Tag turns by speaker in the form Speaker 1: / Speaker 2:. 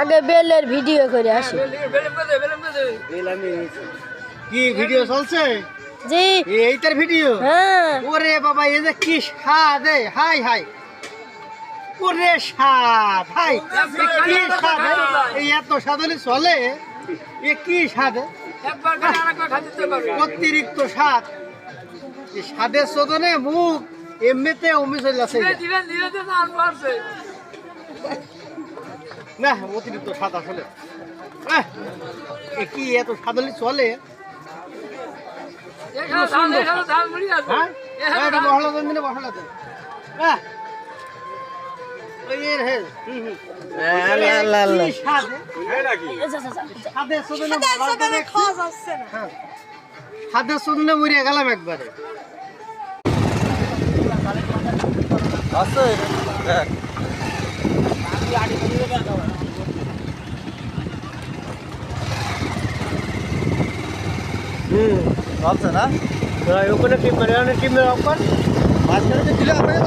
Speaker 1: আগে বেলের ভিডিও করে আসি।
Speaker 2: কি ভিডিও চলছে?
Speaker 1: জি
Speaker 2: এইটার ভিডিও?
Speaker 1: হ্যাঁ।
Speaker 2: ওরে বাবা, এই যে কি স্বাদ! হাই হাই, ওরে স্বাদ! হাই, কি স্বাদ! এই এত স্বাদ হলে চলে? এ কি স্বাদ! অতিরিক্ত স্বাদ। এই স্বাদের শোধনে মুখ এমনিতে অমি চলে যাচ্ছে। না, অতিরিক্ত স্বাদ আসলে। এ কি এত স্বাদ হলে চলে? মশলা জন্মিনে মশলাতে হাতের শোধনে মরিয়া গেলাম একবারে।
Speaker 3: চলছে না?
Speaker 2: ওখানে টিম টিমের অফার মাঝখানে দিলে আপনাকে